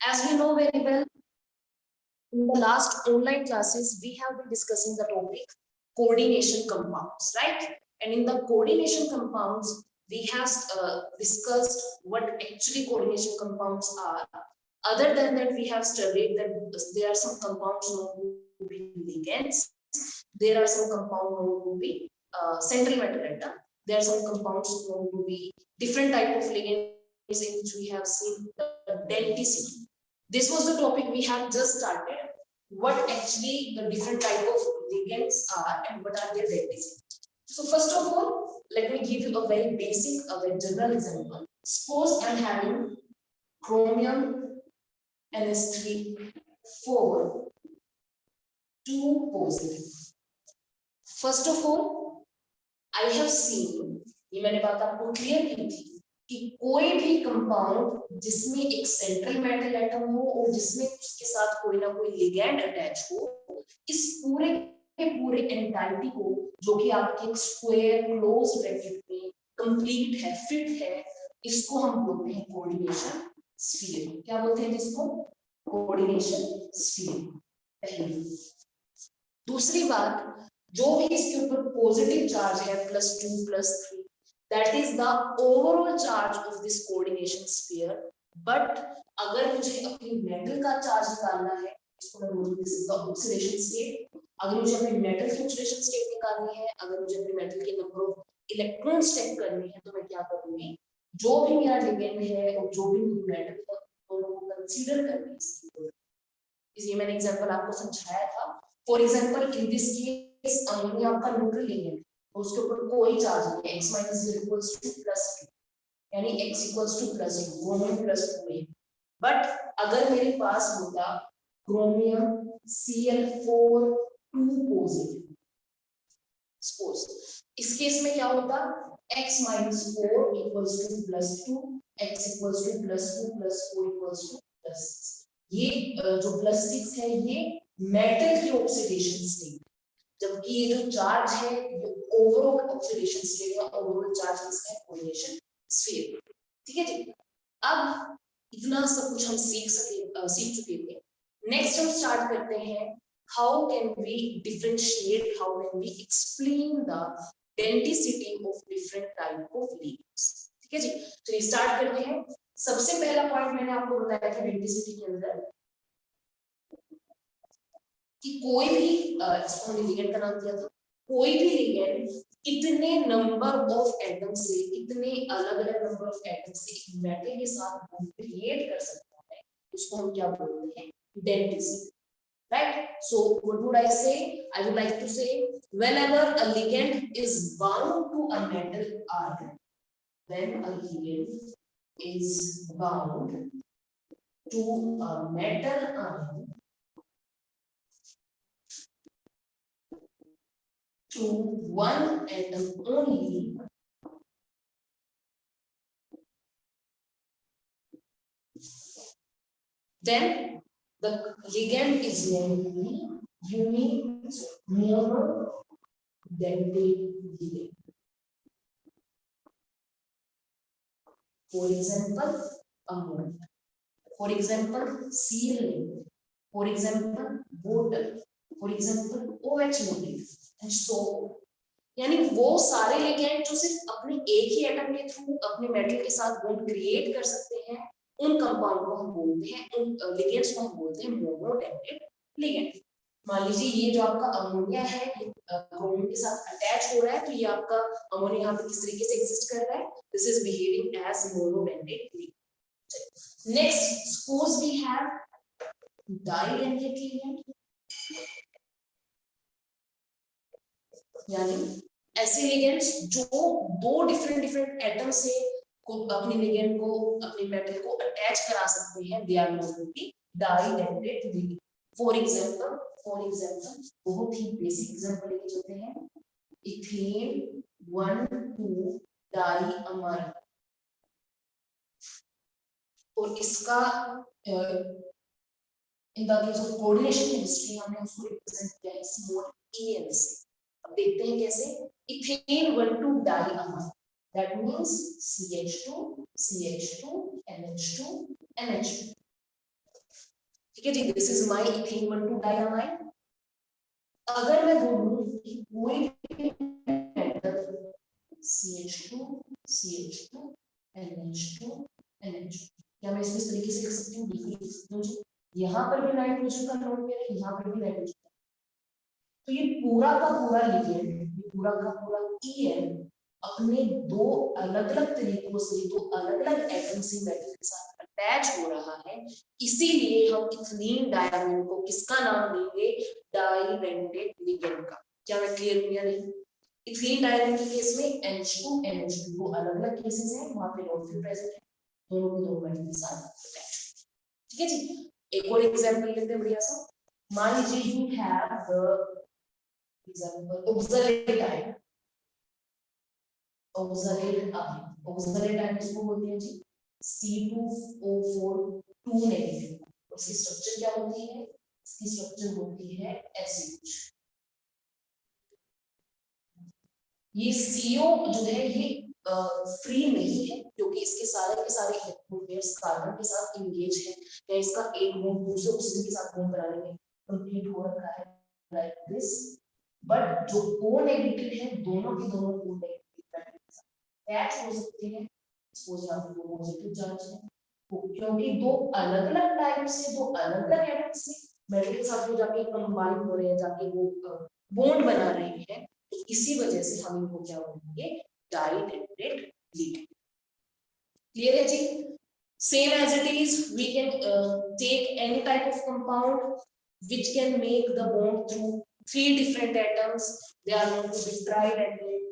As we know very well, in the last online classes, we have been discussing the topic coordination compounds, right? And in the coordination compounds, we have discussed what actually coordination compounds are. Other than that, we have studied that there are some compounds known to be ligands. There are some compounds known to be central metal atom. There are some compounds known to be different type of ligands in which we have seen the denticity. This was the topic we have just started. What actually the different type of ligands are and what are their denticity. So first of all, let me give you a very basic, a very general example. Suppose I'm having chromium NH3 4 2 positive. First of all, I have seen, ये मैंने बात आपको clear की थी कि कोई भी compound जिसमें एक सेंट्रल मेटल एटम हो और जिसमें उसके साथ कोई ना कोई लिगैंड अटैच हो, इस पूरे के पूरे एंटाइटी को जो कि आपके एक स्क्वायर क्लोज ब्रैकेट में कंप्लीट है, फिट है, इसको हम बोलते हैं कोऑर्डिनेशन स्फीयर. क्या बोलते हैं इसको? Coordination sphere. पहली. दूसरी बात, जो भी इसके ऊपर पॉजिटिव चार्ज है +2 +3, that is the overall charge of this coordination sphere. But अगर मुझे अपनी मेटल का चार्ज निकालना है, इसको मैं बोलूँ this is the oxidation state. अगर मुझे अपनी मेटल की oxidation state निकालनी है, अगर मुझे अपनी मेटल के नंबर ऑफ इलेक्ट्रॉन्स चेक करनी है, तो मैं क्या करूँगी? जो भी मेरा लिगेंड है और जो भी मेरी मेटल है, दोनों को कंसीडर करके इसलिए मैंने एग्जांपल आपको समझाया था. For example in this case ammonia आपका न्यूट्रल लिगेंड, तो उसके ऊपर कोई चार्ज नहीं है, x - 0 = +2, यानी x = +2, क्रोमियम +2 है. बट अगर मेरे पास होता क्रोमियम Cl4 2 पॉजिटिव, सपोज इस केस में क्या होता? x - 4 = +2, x = +2 + 4 = +6. ये जो +6 है ये मेटल की ऑक्सीडेशन स्टेट, जबकि ये जो चार्ज है ये ओवरऑल ऑक्सीडेशन स्टेट है, ओवरऑल चार्ज इसका कोऑर्डिनेशन स्फीयर. ठीक है जी. अब इतना सब कुछ हम सीख चुके थे. नेक्स्ट हम स्टार्ट करते हैं how can we differentiate, how can we explain the density of different type of ligands. ठीक है जी. चलिए स्टार्ट करते हैं. सबसे पहला पॉइंट मैंने आपको बताया था डेंसिटी के अंदर कि कोई भी इसको हमने लिगेंड का नाम दिया था, कोई भी लिगेंड इतने नंबर ऑफ एटम से, इतने अलग-अलग नंबर ऑफ एटम से एक मेटल के साथ क्रिएट कर सकता है, उसको हम क्या बोलते हैं? Density. Right? So what would I say? I would like to say whenever a ligand is bound to a metal ion, when a ligand is bound to a metal ion, to one atom only, then the ligand is named unique monodentate ligand. For example, ammonia. For example, Cl. For example, water. For example, OH negative, and so on. यानी वो सारे ligand जो सिर्फ अपने एक ही atom के through अपने metal के साथ बॉन्ड क्रिएट कर सकते हैं, उन कंपाउंड को हम बोलते हैं, उन लिगेंड्स को हम बोलते हैं मोनोडेंटेट लिगेंड. मान लीजिए ये जो आपका अमोनिया है ये क्रोमियम के साथ अटैच हो रहा है, तो ये आपका अमोनिया यहाँ पे किस तरीके से एग्जिस्ट कर रहा है? This is behaving as monodentate ligand. Next, suppose we have didentate ligand, यानी ऐसे लिगेंड्स जो दो डिफरेंट एटम से अपने लिगेंड को, अपने मेटल को अटैच करा सकते हैं, they are known to be didentate ligand. For example बहुत ही बेसिक एग्जांपल लेके चलते हैं. इथेन 1,2 डाइअमर, और इसका in the case of coordination chemistry हमने उसको रिप्रेजेंट किया है स्मॉल en से. अब देखते हैं कैसे. Ethane 1,2 diamine, that means CH2 CH2 NH2 NH2. ठीक है जी, this is my ethane 1,2 diamine. अगर मैं बोलूं कि कोई CH2 CH2 NH2 NH2, क्या मैं इसको इस तरीके से लिख सकती हूँ? बिल्कुल लिख सकती हूँ जी। यहाँ पर भी नाइट्रोजन का लोन मेरा है, यहाँ पर भी नाइट्रोजन। तो ये पूरा का पूरा लिगेंड, ये पूरा का पूरा EN अपने दो अलग अलग तरीकों से, दो अलग अलग एटम से मेटल के साथ अटैच हो रहा है। इसीलिए हम इथीन डायमीन को किसका नाम देंगे? डाइडेंटेट लिगेंड का। क्या मैं क्लियर किया नहीं? इथीन डायमीन के केस में H2 NH2 दो अलग अलग केसेस हैं, वहां पे नॉन प्रेजेंट है, दोनों को दो मेटल के साथ अटैच। ठीक है जी, एक और एग्जांपल लेते हैं बढ़िया सा। मान लीजिए you have the example oxalate ion. Oxalate ion, oxalate ion इसको बोलते हैं जी C2O4 2 नेगेटिव। उसकी स्ट्रक्चर क्या होती है? इसकी स्ट्रक्चर होती है SH। ये CO जो है ये फ्री नहीं है, क्योंकि इसके सारे के सारे इलेक्ट्रॉन पेयर्स कार्बन के साथ एंगेज है, या इसका एक बॉन्ड दूसरे ऑक्सीजन के साथ बॉन्ड बनाने में कंप्लीट हो रखा है लाइक दिस। बट जो O नेगेटिव है, दोनों के दोनों O नेगेटिव अटैच हो सकते हैं। सपोज यहाँ पे दो पॉजिटिव चार्ज है, क्योंकि दो अलग अलग टाइप से, दो अलग अलग एटम से मेटल के साथ वो जाके कंबाइन हो रहे हैं, जाके वो बॉन्ड बना रहे हैं। इसी वजह से हम इनको क्या बोलेंगे? डाइडेंटेट लिगेंड। क्लियर है जी? Same as it is we can take any type of compound which can make the bond through 3 different atoms. They are known to be tridentate,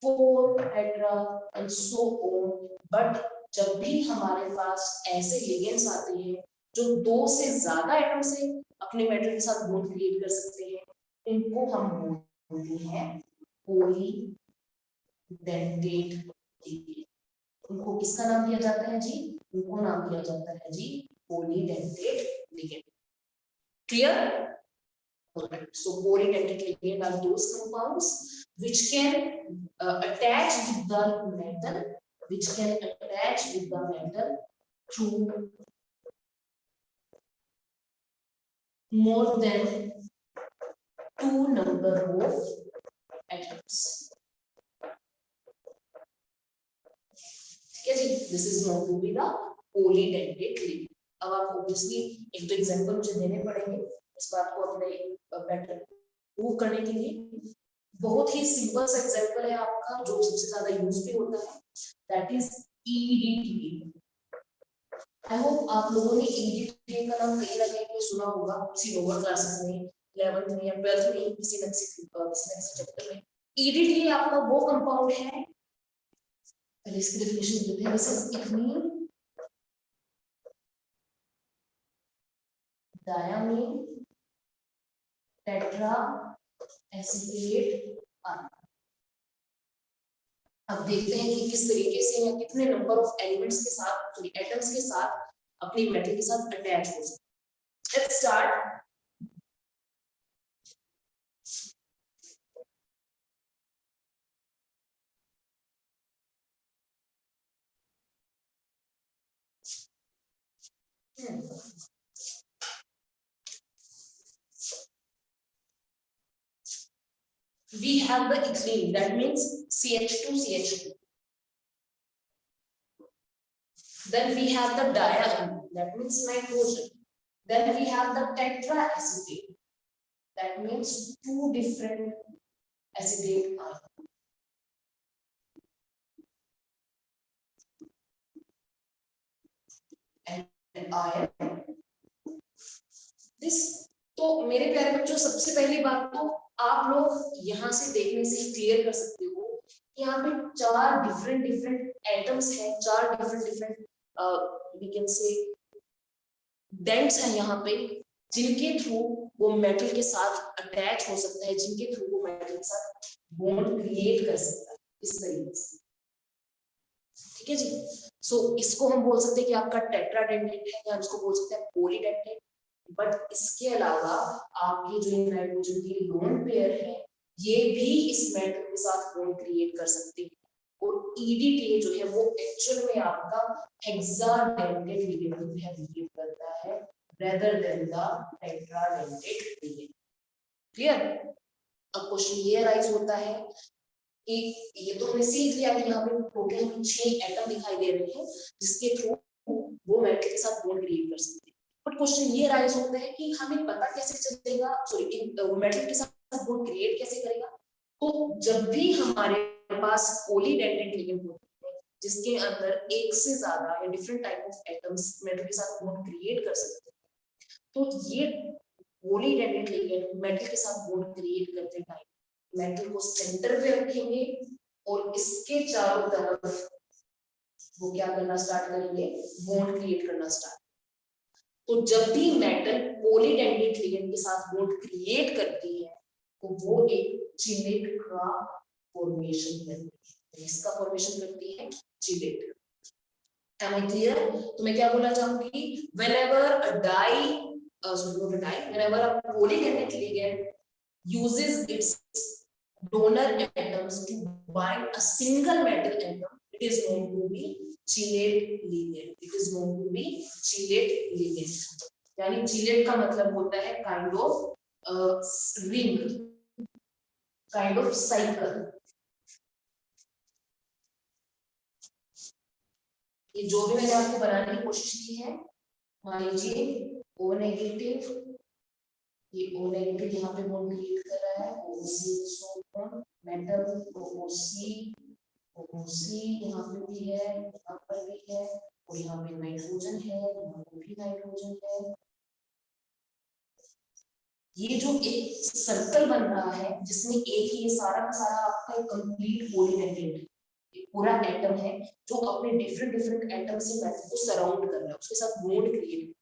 4 tetra and so on. But जब भी हमारे पास ऐसे ligands आते हैं जो 2 से ज्यादा atom से अपने मेटल के साथ बॉन्ड क्रिएट कर सकते हैं, इनको हम बोलते हैं पॉलीडेंटेट लिगेंड। उनको किसका नाम दिया जाता है जी? उनको नाम दिया जाता है जी polydentate ligand. Clear? Alright. So polydentate ligand are those compounds which can attach with the metal, which can attach with the metal through more than 2 number of atoms. ठीक है जी? This is known to be the polydentate ligand. अब आप obviously एक तो example मुझे देने पड़ेंगे इस बात को अपने बेटर प्रूव करने के लिए। बहुत ही सिंपल सा एग्जांपल है आपका, जो सबसे ज्यादा यूज भी होता है, that is EDTA। I hope आप लोगों ने EDTA का नाम कहीं ना कहीं सुना होगा, किसी लोअर क्लासेस में, 11th में या 12th में, किसी न किसी चैप्टर में। EDTA आपका वो कंपाउंड है, पहले इसकी डेफिनेशन देते हैं। This is ethene diamine tetra acetate ion. अब देखते हैं कि किस तरीके से या कितने नंबर ऑफ एलिमेंट्स के साथ, सॉरी एटम्स के साथ अपनी मेटल के साथ अटैच हो सकते हैं। Let's start. We have the ethene, that means CH2 CH2. Then we have the diamine, that means nitrogen. Then we have the tetraacetate, that means 2 different acetate ions. And iron. This, तो मेरे प्यारे बच्चों, सबसे पहली बात तो आप लोग यहाँ से देखने से क्लियर कर सकते हो कि यहाँ पे 4 डिफरेंट एटम्स हैं, 4 different we can say dents हैं यहाँ पे, जिनके थ्रू वो मेटल के साथ अटैच हो सकता है, जिनके थ्रू वो मेटल के साथ बॉन्ड क्रिएट कर सकता है इस तरीके से। ठीक है जी? सो इसको हम बोल सकते हैं कि आपका टेट्राडेंटेट है, या इसको बोल सकते हैं पॉलीडेंटेट। बट इसके अलावा आपके जो नाइट्रोजन की लोन पेयर है, ये भी इस मेटल के साथ बॉन्ड क्रिएट कर सकते हैं। और EDTA जो है वो एक्चुअल में आपका हेक्साडेंटेट लिगेंड है, क्रिएट करता है rather than the tetradentate ligand. Clear? अब क्वेश्चन ये राइज होता है कि ये तो हमने सीख लिया कि यहाँ पे टोटल हमें 6 एटम दिखाई दे रहे हैं जिसके थ्रू वो मेटल के साथ बॉन्ड क्रिएट कर सकते हैं। बट क्वेश्चन ये राइज होता है कि हमें पता कैसे चलेगा, सॉरी मेटल के साथ बॉन्ड क्रिएट कैसे करेगा। तो जब भी हमारे पास पॉलीडेंटेट लिगेंड होता है जिसके अंदर एक से ज्यादा या different type of atoms metal के साथ बॉन्ड क्रिएट कर सकते हैं, तो ये पॉलीडेंटेट लिगेंड मेटल के साथ बॉन्ड क्रिएट करते टाइम मेटल को सेंटर पे रखेंगे और इसके चारों तरफ वो क्या करना स्टार्ट करेंगे, बॉन्ड क्रिएट करना स्टार्ट। तो जब भी मेटल पॉलीडेंटेट लिगेंड के साथ बॉन्ड क्रिएट करती है तो वो एक चिलेट का फॉर्मेशन करती है। इसका फॉर्मेशन करती है चिलेट। Am I clear? तो मैं क्या बोलना चाहूंगी, whenever a polydentate ligand uses its donor atoms to bind a single metal atom, it is known to be chelate ligand. It is known to be chelate ligand. यानी chelate का मतलब होता है kind of ring, kind of cycle. ये जो भी मैंने आपको बनाने की कोशिश की है, मान लीजिए O नेगेटिव, ये O नेगेटिव यहाँ पे बॉन्ड क्रिएट कर रहा है, OC मेटल, OC यहाँ पे भी है, यहाँ पर भी है, और यहाँ पे नाइट्रोजन है, यहाँ पे भी नाइट्रोजन है। ये जो एक सर्कल बन रहा है जिसमें एक ही सारा का सारा आपका कंप्लीट पॉलीडेंटेट पूरा एटम है जो अपने डिफरेंट एटम से मेटल को सराउंड कर रहा है, उसके साथ बॉन्ड क्रिएट।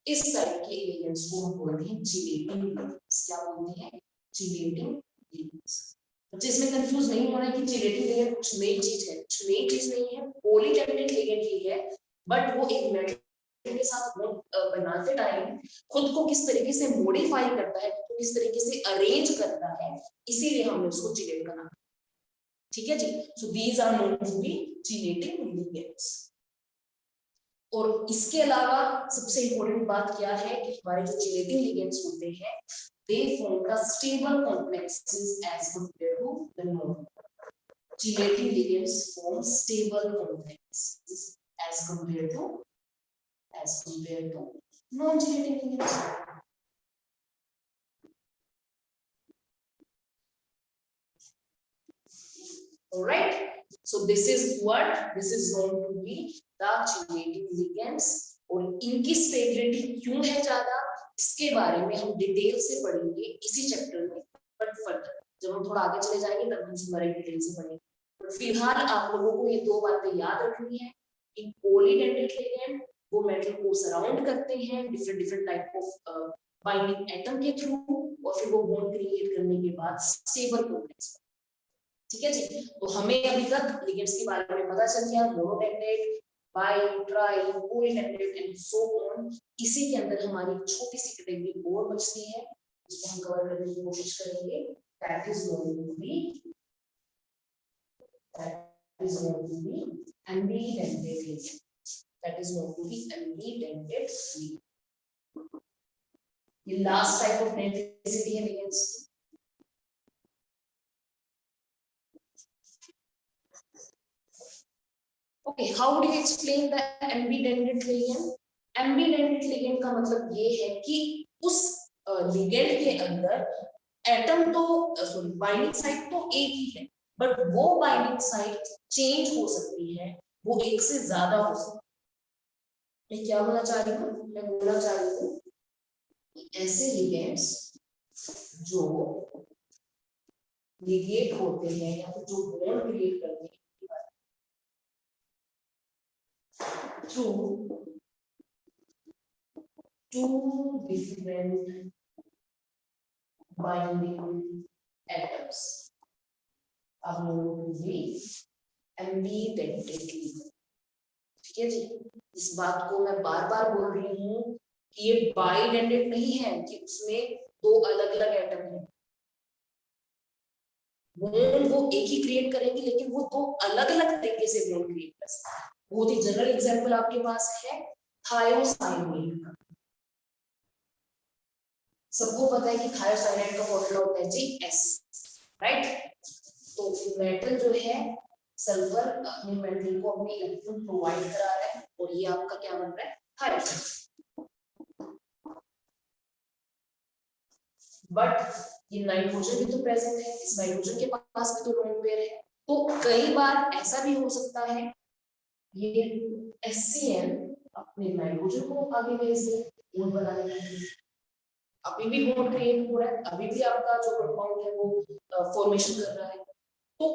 इस टाइप के एलिमेंट्स को हम बोलते हैं चिलेटिंग लिगेंड्स। क्या बोलते हैं? Chelating ligands. बच्चे इसमें कंफ्यूज नहीं होना है कि चिलेटिंग लिगेंड कुछ नई चीज है, कुछ नई चीज नहीं है, पॉलीडेंटेट लिगेंड ही है, बट वो एक मेटल के साथ बॉन्ड बनाते टाइम खुद को किस तरीके से मॉडिफाई करता है, तो किस तरीके से अरेंज करता है, इसीलिए हमने उसको चिलेट का नाम। ठीक है जी। So these are known to be chelating ligands. और इसके अलावा सबसे इंपॉर्टेंट बात क्या है कि हमारे जो चिलेटिंग लिगेंड्स होते हैं they form the stable complexes as compare to the non chelating ligands form stable complexes as compare to non chelating ligands. All right, so this is known to be the chelating ligands। और इनकी stability क्यों है ज्यादा, इसके बारे में हम detail से पढ़ेंगे इसी चैप्टर में, बट फर्दर जब हम थोड़ा आगे चले जाएंगे तब हम इसके बारे में डिटेल से पढ़ेंगे। पर फिलहाल आप लोगों को ये दो बातें याद रखनी है कि पॉलीडेंटेट लिगेंड वो मेटल को सराउंड करते हैं different type of binding atom के थ्रू, और फिर वो बॉन्ड क्रिएट करने के बाद स्टेबल कॉम्प्लेक्स। ठीक है जी। तो हमें अभी तक लिगेंड्स के बारे में पता चल गया, monodentate, by, try, polydentate and so on. इसी के अंदर हमारी छोटी सी कैटेगरी और बचती है, उसको हम कवर करने की कोशिश करेंगे। That is known to be ambidentate ligand. That is known to be ambidentate ligand. ये लास्ट टाइप ऑफ नेसेसिटी है ligands. Okay, how do you explain the ambidentate ligand? Ambidentate ligand का मतलब ये है कि उस लिगेंड के अंदर एटम तो सॉरी बाइंडिंग साइट तो एक ही है, बट वो बाइंडिंग साइट चेंज हो सकती है, वो एक से ज्यादा हो सकती है। मैं क्या बोलना चाह रही हूँ, मैं बोलना चाह रही हूँ कि ऐसे लिगेंड्स जो लिगेट होते हैं या तो जो बॉन्ड क्रिएट करते हैं through two different binding atoms are known to be ambidentate ligand। ठीक है जी। इस बात को मैं बार बार बोल रही हूँ कि ये बाइडेंटेट नहीं है कि उसमें दो अलग अलग एटम हैं, बॉन्ड वो एक ही क्रिएट करेंगे लेकिन वो दो अलग अलग तरीके से बॉन्ड क्रिएट कर सकते हैं। बहुत ही जनरल एग्जांपल आपके पास है थायोसाइनेट का। सबको पता है कि थायोसाइनाइड का फॉर्मूला होता है जी एस, राइट। तो मेटल जो है सल्फर अपने मेटल को अपने इलेक्ट्रॉन प्रोवाइड करा रहा है और ये आपका क्या बन रहा है थायोसाइनाइड। बट ये नाइट्रोजन भी तो प्रेजेंट है, इस नाइट्रोजन के पास भी तो लोन पेयर है। तो कई बार ऐसा भी हो सकता है ये HCl अपने नाइट्रोजन को आगे भेज दे बॉन्ड बनाने के लिए। अभी भी बॉन्ड क्रिएट हो रहा है, अभी भी आपका जो कंपाउंड है वो फॉर्मेशन कर रहा है। तो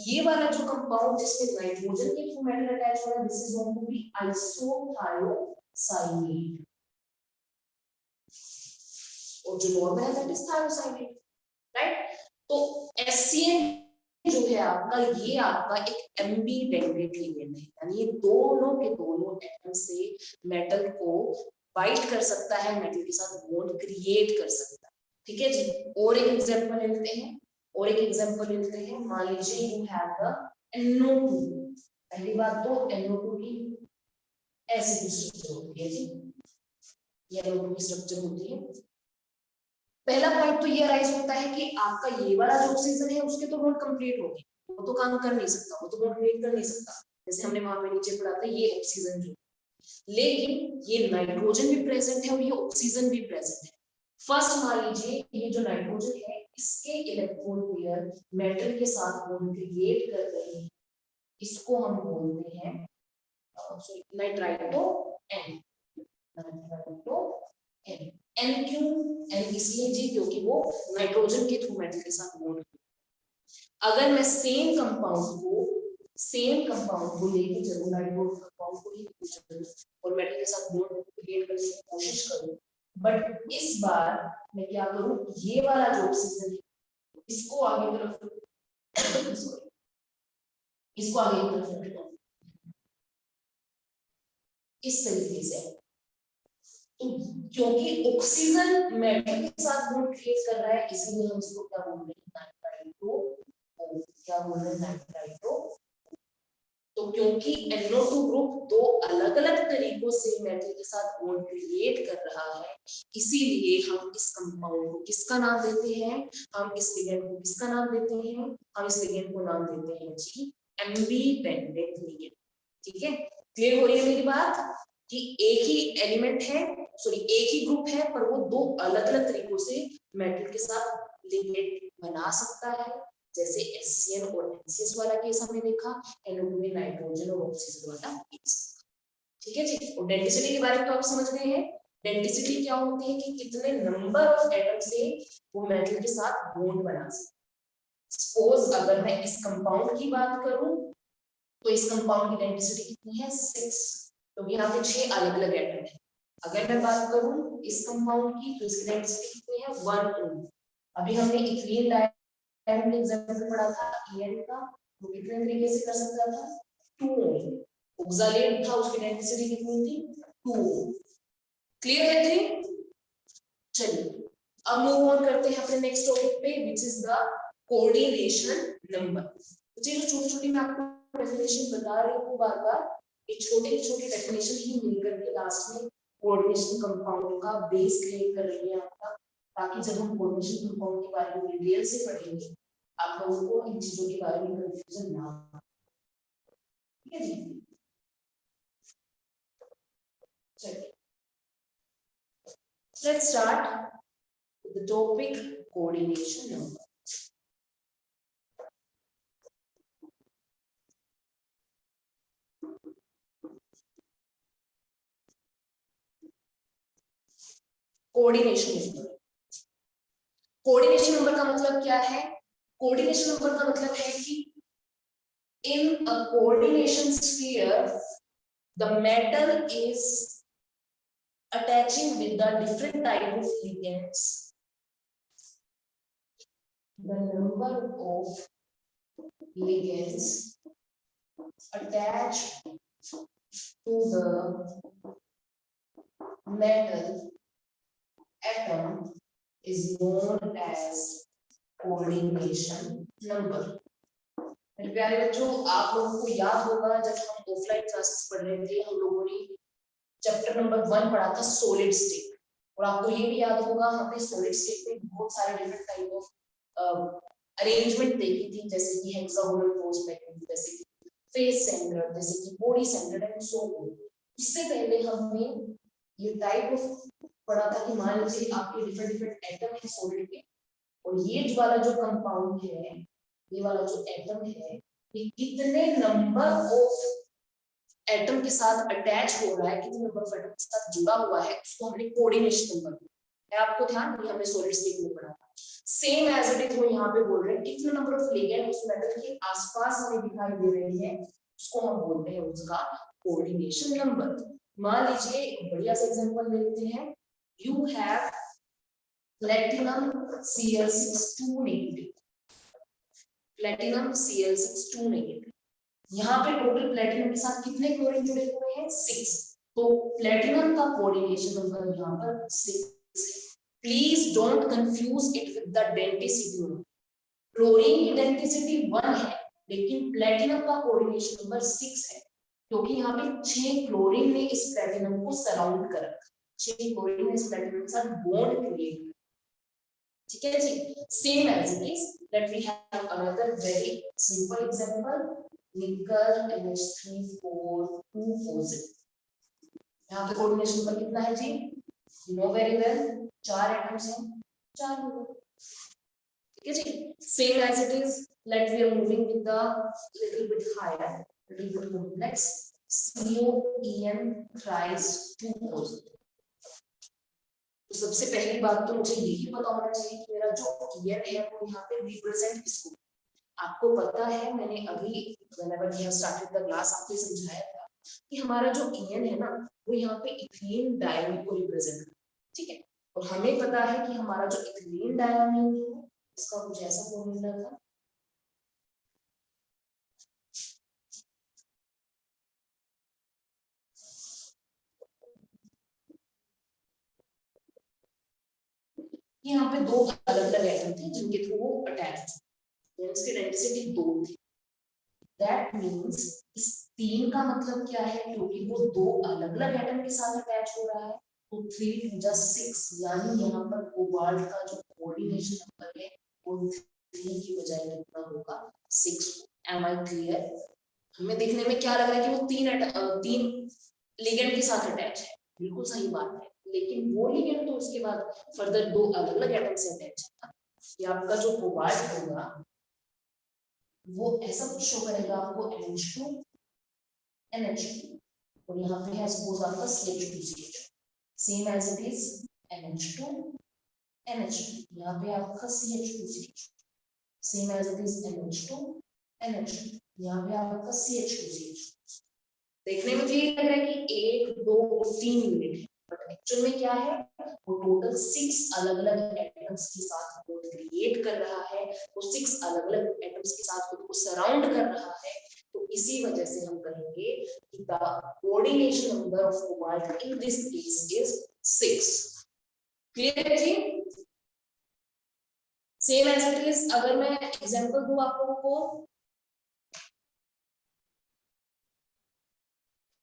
ये वाला जो कंपाउंड जिसमें नाइट्रोजन के थ्रू मेटल अटैच हो रहा है, this is going to be isothiocyanate, और जो नॉर्मल है दैट इज थायोसाइनेट, राइट। तो HCl जो है आपका, ये आपका एक एम्बिडेंटेड लिगेंड है, यानी ये दोनों के दोनों एटम से मेटल को बाइट कर सकता है, मेटल के साथ बॉन्ड क्रिएट कर सकता है, ठीक है जी। और एक एग्जांपल लेते हैं, और एक एग्जांपल लेते हैं, मान लीजिए यू हैव द NO2। पहली बात तो NO2 की ऐसी स्ट्रक्चर होती है जी, ये NO2 की स्ट्रक्चर होती है। पहला पॉइंट तो ये राइज होता है कि आपका ये वाला जो ऑक्सीजन है उसके तो बॉन्ड कंप्लीट हो गए, वो तो काम कर नहीं सकता, वो तो बॉन्ड क्रिएट कर नहीं सकता, जैसे हमने वहां पे नीचे पढ़ा था ये ऑक्सीजन जो, लेकिन ये नाइट्रोजन भी प्रेजेंट है और ये ऑक्सीजन भी प्रेजेंट है। फर्स्ट मान लीजिए ये जो नाइट्रोजन है इसके इलेक्ट्रॉन पेयर मेटल के साथ बॉन्ड क्रिएट कर रहे हैं, इसको हम बोलते हैं nitrito N, nitrito N. N क्यों? एन इसलिए जी क्योंकि वो नाइट्रोजन के थ्रू मेटल के साथ बॉन्ड। अगर मैं सेम कंपाउंड को लेके चलूं, नाइट्रोजन कंपाउंड को लेके चलूं और मेटल के साथ बॉन्ड क्रिएट करने की कोशिश करूं, बट इस बार मैं क्या करूं, ये वाला जो ऑक्सीजन है इसको आगे तरफ सॉरी इसको आगे की तरफ रखता हूं इस तरीके से, क्योंकि ऑक्सीजन मेटल के साथ बॉन्ड क्रिएट कर रहा है, इसलिए हम इसको क्या बोल रहे हैं, नाइट्राइटो, क्या बोल रहे हैं, नाइट्राइटो। तो क्योंकि NO2 ग्रुप दो अलग अलग तरीकों से मेटल के साथ बॉन्ड क्रिएट कर रहा है, इसीलिए हम इस कंपाउंड को किसका नाम देते हैं, हम इस लिगेंड को किसका नाम देते हैं, हम इस लिगेंड को नाम देते हैं जी एम्बिडेंटेड लिगेंड। ठीक है, क्लियर हो रही है मेरी बात कि एक ही एलिमेंट है, सॉरी एक ही ग्रुप है, पर वो दो अलग अलग तरीकों से मेटल के साथ लिगेंड बना सकता है, जैसे HCl और NCS वाला केस हमने देखा, NO2 में नाइट्रोजन और ऑक्सीजन वाला केस। ठीक है जी। और डेंसिटी के बारे में तो आप समझ गए हैं, डेंसिटी क्या होती है कि कितने नंबर ऑफ एटम से वो मेटल के साथ बॉन्ड बना सकते। सपोज अगर मैं इस कंपाउंड की बात करूं तो इस कंपाउंड की डेंसिटी कितनी है 6, तो यहाँ पे 6 अलग अलग एटम है। अगर मैं बात करूं इस कंपाउंड की तो इसकी डेंसिटी कितनी है 1 अभी हमने इथीन डाइऑक्साइड एग्जांपल पढ़ा था EN का, वो कितने तरीके से कर सकता था 2 ऑक्सालेट था, उसकी डेंसिटी कितनी थी 2। क्लियर है जी। चलिए अब मूव ऑन करते हैं अपने नेक्स्ट टॉपिक पे, which is the coordination number. जो छोटी छोटी मैं आपको डेफिनेशन बता रही हूँ बार बार, ये छोटे छोटे डेफिनेशन ही मिलकर के लास्ट में कोऑर्डिनेशन कंपाउंड का बेस क्रिएट कर रही है आपका, ताकि जब हम कोऑर्डिनेशन कंपाउंड के बारे में डिटेल से पढ़ेंगे आप लोगों को इन चीजों के बारे में कंफ्यूजन ना हो। ठीक है जी, चलिए let's start the topic coordination number. Coordination number, coordination number का मतलब क्या है, कोऑर्डिनेशन नंबर का मतलब है कि in a coordination sphere the metal is attaching with the different type of ligands, the number of ligands attached to the metal atom is known as coordination number। मेरे प्यारे बच्चों, आप लोगों को याद होगा जब हम ऑफलाइन क्लासेस पढ़ रहे थे, हम लोगों ने चैप्टर नंबर 1 पढ़ा था सॉलिड स्टेट, और आपको ये भी याद होगा हमने सॉलिड स्टेट में बहुत सारे डिफरेंट टाइप ऑफ अरेंजमेंट देखी थी, जैसे कि हेक्सागोनल फोर्स मैकेनिज्म, जैसे कि फेस सेंटर्ड, जैसे कि body centred and so on. इससे पहले हमने ये टाइप ऑफ पढ़ा था कि मान लीजिए आपके डिफरेंट डिफरेंट एटम है सॉलिड के, और ये वाला जो कंपाउंड है, ये वाला जो एटम है, ये कितने नंबर ऑफ एटम के साथ अटैच हो रहा है, कितने नंबर ऑफ एटम के साथ जुड़ा हुआ है, उसको हमने कोऑर्डिनेशन नंबर है। आपको ध्यान नहीं, हमने सॉलिड स्टेट में पढ़ा था। सेम एज इट इज वो यहाँ पे बोल रहे हैं कितने नंबर ऑफ लिगेंड उस मेटल के आसपास हमें दिखाई दे रहे हैं, उसको हम बोलते हैं उसका कोऑर्डिनेशन नंबर। मान लीजिए एक बढ़िया सा एग्जांपल लेते हैं, you have platinum Cl6 negative, platinum Cl6 negative. यहाँ पे टोटल प्लैटिनम के साथ कितने क्लोरीन जुड़े हुए हैं, 6। तो प्लैटिनम का कोऑर्डिनेशन नंबर यहाँ पर 6 है। Please don't confuse it with the density. Chlorine की डेंसिटी 1 है, लेकिन प्लैटिनम का कोऑर्डिनेशन नंबर 6 है, क्योंकि यहाँ पे 6 क्लोरीन ने इस प्लैटिनम को सराउंड कर रखा, 6 क्लोरीन ने इस प्लैटिनम के साथ बॉन्ड क्रिएट। ठीक है जी, same as it is that we have another very simple example, nickel NH3 4 2 4। यहाँ पे कोऑर्डिनेशन नंबर कितना है जी, you know very well, 4 atoms हैं, 4 नंबर। ठीक है जी, same as it is let we are moving with the little bit higher, little bit complex, COEN thrice 2 तो सबसे पहली बात तो मुझे यही पता होना चाहिए कि मेरा जो ईयर है वो यहाँ पे रिप्रेजेंट किसको। आपको पता है मैंने अभी whenever we have started the class आपको समझाया था कि हमारा जो ईएन है ना वो यहाँ पे इथीन डायन को रिप्रेजेंट करता है। ठीक है, और हमें पता है कि हमारा जो इथीन डायन है इसका कुछ ऐसा फॉर्मूला था, यहाँ पे 2 अलग अलग एटम थे जिनके थ्रू वो अटैच थे, इसकी डेंसिटी 2 थी। दैट मींस इस 3 का मतलब क्या है, क्योंकि वो 2 अलग अलग एटम के साथ अटैच हो रहा है, तो 3 2 6, यानी यहाँ पर कोबाल्ट का जो कोऑर्डिनेशन नंबर है वो 3 की बजाय कितना होगा, 6। Am I clear? हमें देखने में क्या लग रहा है कि वो 3 लिगेंड के साथ अटैच है, बिल्कुल सही बात है, लेकिन वो लिगेंड तो उसके बाद फर्दर 2 अलग अलग एटम से अटैच है। ये आपका जो कोबाल्ट होगा वो ऐसा कुछ शो करेगा आपको NH2 NH2, और यहाँ पे है सपोज आपका CH2CH, same as it is NH2 NH2, यहाँ पे आपका CH2CH, same as it is NH2 NH2, यहाँ पे आपका CH2CH। देखने में तो ये लग रहा है कि 1 2 3 यूनिट है, बट एक्चुअल में क्या है, वो टोटल 6 अलग अलग एटम्स के साथ बॉन्ड क्रिएट कर रहा है, वो 6 अलग अलग एटम्स के साथ खुद को सराउंड कर रहा है। तो इसी वजह से हम कहेंगे कि the coordination number of cobalt in this case is 6। Clear है जी? सेम एज इट इज अगर मैं एग्जांपल दूं आप लोगों को,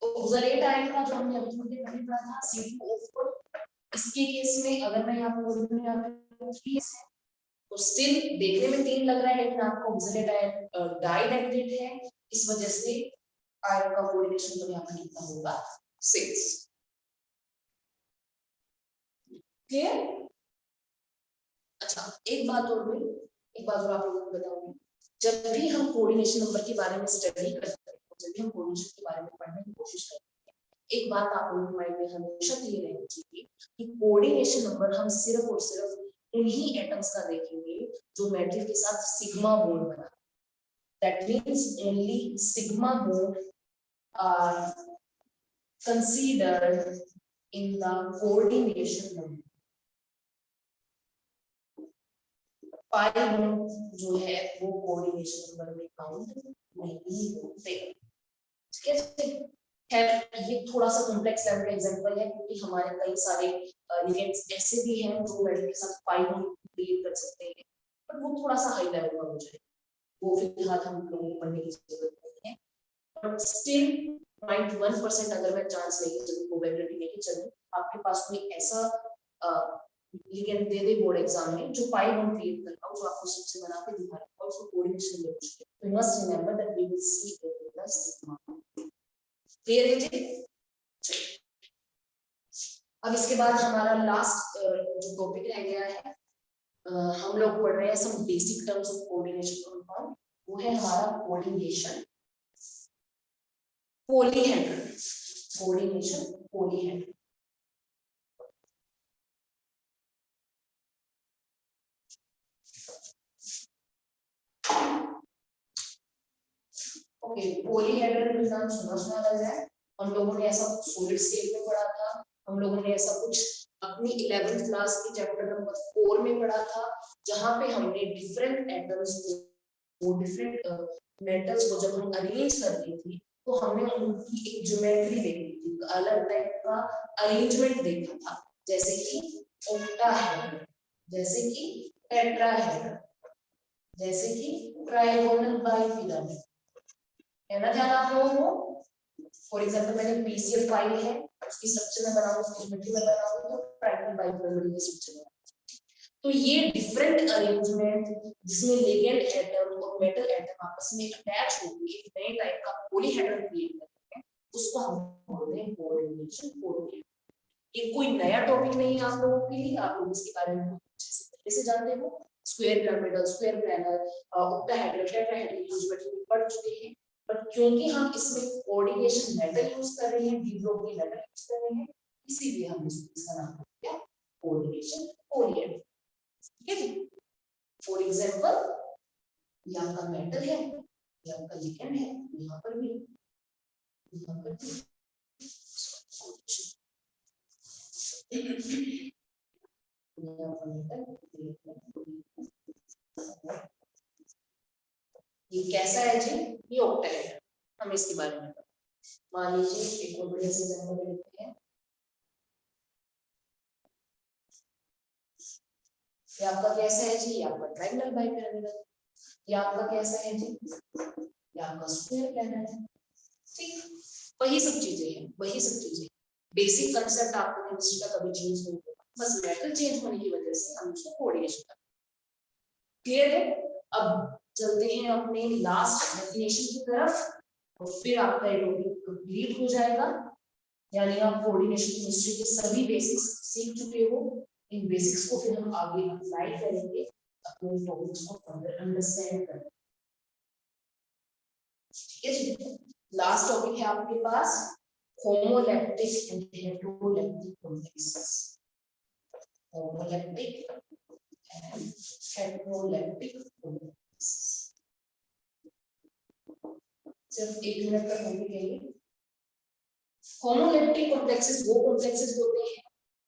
ऑक्सलेट आयन का जो हमने अभी पहले पढ़ा था C2O4, इसके केस में अगर मैं यहाँ पर यहाँ पे 3 है तो स्टिल देखने में 3 लग रहा है, लेकिन आपको ऑक्सलेट आयन डाइडेंटेट है, इस वजह से आयन का कोऑर्डिनेशन तो यहाँ पे कितना होगा, 6। क्लियर? अच्छा, एक बात और आप लोगों को बताऊंगी, जब भी हम कोऑर्डिनेशन नंबर के बारे में स्टडी करते हैं, जब भी हम कोऑर्डिनेशन के बारे में पढ़ने की कोशिश करते हैं, एक बात आप लोगों के माइंड में हमेशा क्लियर रहनी चाहिए कि कोऑर्डिनेशन नंबर हम सिर्फ और सिर्फ उन्हीं एटम्स का देखेंगे जो मेटल के साथ सिग्मा बॉन्ड बना, that means only sigma bond are considered in the coordination number. Pi bond जो है वो कोऑर्डिनेशन नंबर में काउंट नहीं होते। ठीक है, खैर ये थोड़ा सा कॉम्प्लेक्स लेवल का एग्जांपल है, क्योंकि हमारे कई सारे लिगेंड्स ऐसे भी हैं जो मेटल के साथ पाई बॉन्ड क्रिएट कर सकते हैं, पर वो थोड़ा सा हाई लेवल का हो जाए, वो फिलहाल हम लोगों को पढ़ने की जरूरत नहीं है। बट स्टिल 0.1% अगर मैं चांस लेके चलूं, प्रोबेबिलिटी लेके चलूं, आपके पास कोई ऐसा लिगेंड दे दे बोर्ड एग्जाम में जो पाई बॉन्ड क्रिएट कर रहा है जो आपको स्ट्रक्चर बना के दिखा रहा है उसको कोऑर्डिनेशन में पूछते हैं। तो must remember that we will see it in the sigma. Clear है जी? अब इसके बाद हमारा लास्ट जो टॉपिक रह गया है, हम लोग पढ़ रहे हैं some basic terms of coordination compound, वो है हमारा coordination polyhedral. Coordination polyhedral. Okay, polyhedral का नाम सुना लग रहा है। हम लोगों ने ऐसा कुछ सॉलिड स्टेट में पढ़ा था, हम लोगों ने ऐसा कुछ अपनी 11th क्लास के चैप्टर नंबर 4 में पढ़ा था, जहां पे हमने डिफरेंट एटम्स को डिफरेंट मेटल्स को जब हम अरेंज करते थे तो हमने उनकी एक ज्योमेट्री देखी थी, अलग टाइप का अरेंजमेंट देखा था, जैसे कि ऑक्टाहेड्रल, जैसे कि टेट्राहेड्रल, जैसे कि ट्राइगोनल बाइपिरामिड। है ना ध्यान आप लोगों को? फॉर एग्जांपल मैंने पीसीएल फाइल है, उसकी स्ट्रक्चर में बनाऊं, उसकी ज्योमेट्री में बनाऊं तो ट्राइगोनल बाइपिरामिड की स्ट्रक्चर में। तो ये डिफरेंट अरेंजमेंट जिसमें लिगेंड एटम और मेटल एटम आपस में अटैच होकर एक नए टाइप का पॉलीहेड्रल क्रिएट करते हैं, उसको हम बोलते हैं कोऑर्डिनेशन पॉलीहेड्रल। ये कोई नया टॉपिक नहीं है आप लोगों के लिए, आप लोग इसके बारे में अच्छे से पहले से जानते हो। Square pyramidal, square planar, octahedral, tetrahedral geometry में पढ़ चुके हैं, बट क्योंकि हम इसमें कोऑर्डिनेशन मेथड यूज कर रहे हैं, डी ब्लॉक की मेथड यूज कर रहे हैं, इसीलिए हम इसका नाम रखते हैं कोऑर्डिनेशन पॉलीहेड्रल। ठीक है जी? फॉर एग्जांपल ये आपका मेटल है, ये आपका लिगेंड है, यहाँ पर भी ये कैसा है जी? ये ऑक्टाहेड्रल। हम इसके बारे में मान लीजिए एक और बढ़िया से एग्जांपल लेते हैं। ये आपका कैसा है जी? ये आपका ट्रायंगल बाइपिरामिडल। ये आपका कैसा है जी? ये आपका स्क्वायर प्लानर है। ठीक, वही सब चीजें हैं, वही सब चीजें। बेसिक कांसेप्ट आपको केमिस्ट्री का कभी चेंज नहीं होगा, बस मेटल चेंज होने की वजह से हम उसको कोऑर्डिनेशन करते हैं। क्लियर है? अब चलते हैं अपने लास्ट डेफिनेशन की तरफ और फिर आपका ये टॉपिक कंप्लीट हो जाएगा, यानी आप कोऑर्डिनेशन केमिस्ट्री के सभी बेसिक्स सीख चुके हो। इन बेसिक्स को फिर हम आगे अप्लाई करेंगे अपने टॉपिक्स को फर्दर अंडरस्टैंड करने। ठीक है जी? लास्ट टॉपिक है आपके पास homoleptic and heteroleptic complexes. Homoleptic and heteroleptic complexes. सिर्फ 1 मिनट का टॉपिक है ये। होमोलैक्टिक कॉम्प्लेक्सेस वो कॉम्प्लेक्सेस होते हैं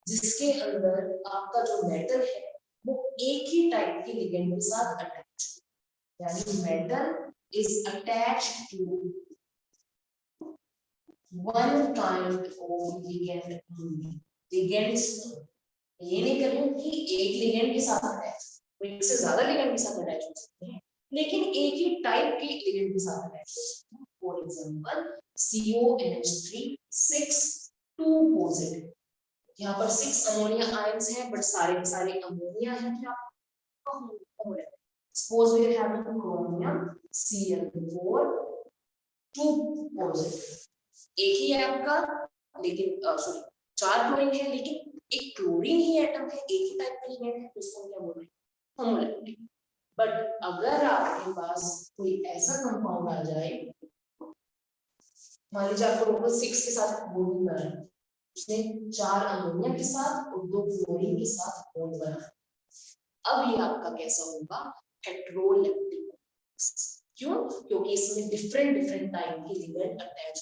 जिसके अंदर आपका जो मेटल है वो एक ही टाइप के लिगेंड के साथ अटैच है, यानी metal is attached to one kind of ligand only. Ligands ये नहीं करूं कि एक लिगेंड के साथ अटैच, तो एक से ज्यादा लिगेंड के साथ अटैच हो सकते हैं, लेकिन एक ही टाइप के लिगेंड के साथ अटैच हो सकते हैं। फॉर एग्जांपल CONH3 6 2 पॉजिटिव, यहाँ पर 6 अमोनिया आयंस हैं, बट सारे के सारे अमोनिया हैं। क्या suppose we are having chromium Cl4 2 positive, एक ही है आपका, लेकिन सॉरी 4 क्लोरीन है, लेकिन एक क्लोरीन ही एटम है, एक ही टाइप का लिगेंड है, तो इसको क्या बोल रहे हैं? होमोलैक्टिक। बट अगर आपके पास कोई ऐसा कंपाउंड आ जाए, मान लीजिए आपको टोटल 6 के साथ बॉन्ड बना है, उसने 4 अमोनिया के साथ और 2 क्लोरीन के साथ बॉन्ड बना, अब ये आपका कैसा होगा? हेटेरोलैक्टिक। क्यों? क्योंकि इसमें डिफरेंट टाइप के लिगेंड अटैच,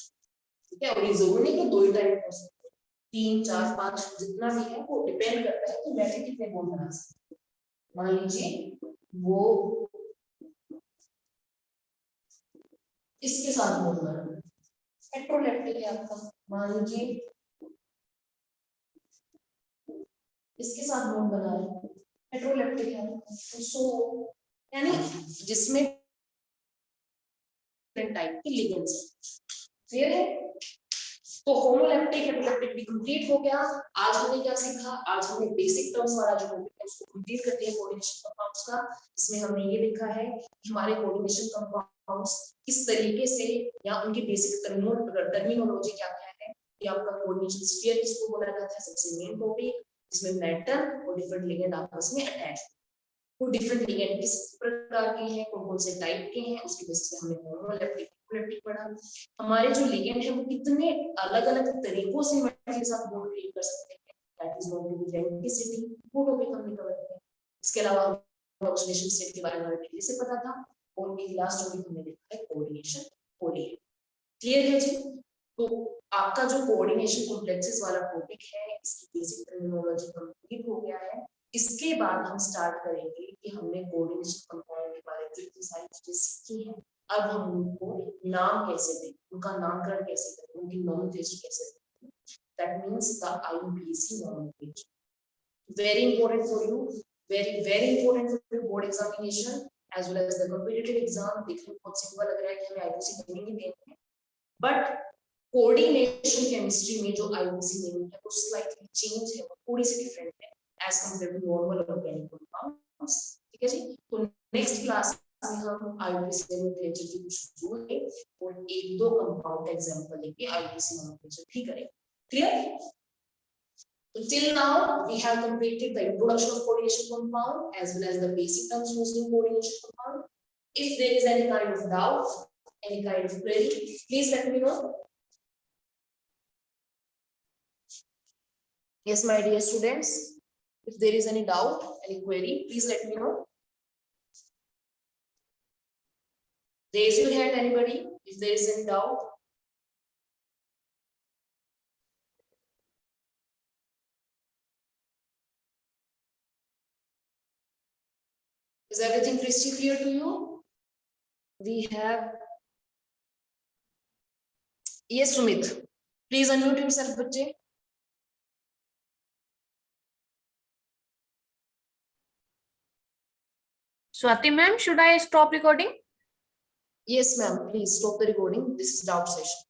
ठीक है, और ये जरूरी नहीं कि 2 ही टाइप हो सकते, 3 4 5 जितना भी है वो डिपेंड करता है कि मेटल कितने बॉन्ड बना सकते हैं। मान लीजिए वो इसके साथ बॉन्ड बना है, हेटेरोलैक्टिक है आपका। मान लीजिए इसके साथ बॉन्ड बना है, हेटेरोलैक्टिक है। सो यानी जिसमें टाइप के लिगेंड्स, क्लियर है? तो होमोलैप्टिक एपिलेप्टिक भी कंप्लीट हो गया। आज हमने क्या सीखा? आज हमने बेसिक टर्म्स वाला जो टॉपिक है उसको कंप्लीट करते हैं कोऑर्डिनेशन कंपाउंड्स का। इसमें हमने ये लिखा है कि हमारे कोऑर्डिनेशन कंपाउंड्स किस तरीके से या उनकी बेसिक टर्मिनोलॉजी क्या क्या है। ये आपका कोऑर्डिनेशन स्फीयर किसको बोला जाता है, सबसे मेन टॉपिक, जिसमें मेटल और डिफरेंट लिगेंड आपस में अटैच, वो डिफरेंट लिगेंड किस प्रकार के हैं, कौन कौन से टाइप के हैं, उसकी बेसिस पे हमने होमोलैप्टिक एपिलेप्टिक पढ़ा। हमारे जो लिगेंड है वो कितने अलग अलग तरीकों से मेटल के साथ बॉन्ड क्रिएट कर सकते हैं, that is known to be denticity, वो टॉपिक हमने कवर किया। इसके अलावा ऑक्सीडेशन स्टेट के बारे में पहले से पता था, और एक लास्ट टॉपिक हमने देखा है कोऑर्डिनेशन कोऑर्डिनेट। क्लियर है जी? तो आपका जो कोऑर्डिनेशन कॉम्प्लेक्सेस वाला टॉपिक है इसकी बेसिक टर्मिनोलॉजी कंप्लीट हो गया है। इसके बाद हम स्टार्ट करेंगे कि हमने कोऑर्डिनेशन कंपाउंड के बारे में जो इतनी सारी चीजें सीखी हैं, अब हम उनको नाम कैसे दें, उनका नामकरण कैसे करें, उनकी नॉमेनक्लेचर कैसे दें, that means the IUPAC nomenclature, very important for you, very important for your board examination as well as the competitive exam। देखने में बहुत सिंपल लग रहा है कि हमें IUPAC नेमिंग ही देनी है, बट कोऑर्डिनेशन केमिस्ट्री में जो IUPAC नेमिंग है वो स्लाइटली चेंज है, वो थोड़ी सी डिफरेंट है as compared to normal organic compounds। ठीक है जी? तो नेक्स्ट क्लास में हम IUPAC नॉमेनक्लेचर की कुछ रूल है और एक दो कंपाउंड एग्जांपल लेके IUPAC नॉमेनक्लेचर भी करेंगे। Clear? Till now, we have completed the introduction of coordination compound as well as the basic terms used in coordination compound. If there is any kind of doubt, any kind of query, please let me know. Yes, my dear students, if there is any doubt, any query, please let me know. Raise your hand, anybody, if there is any doubt. Is everything crystal clear to you? We have. Yes, Sumit. Please unmute yourself, bachche. Swati ma'am, should I stop recording? Yes, ma'am. Please stop the recording. This is doubt session.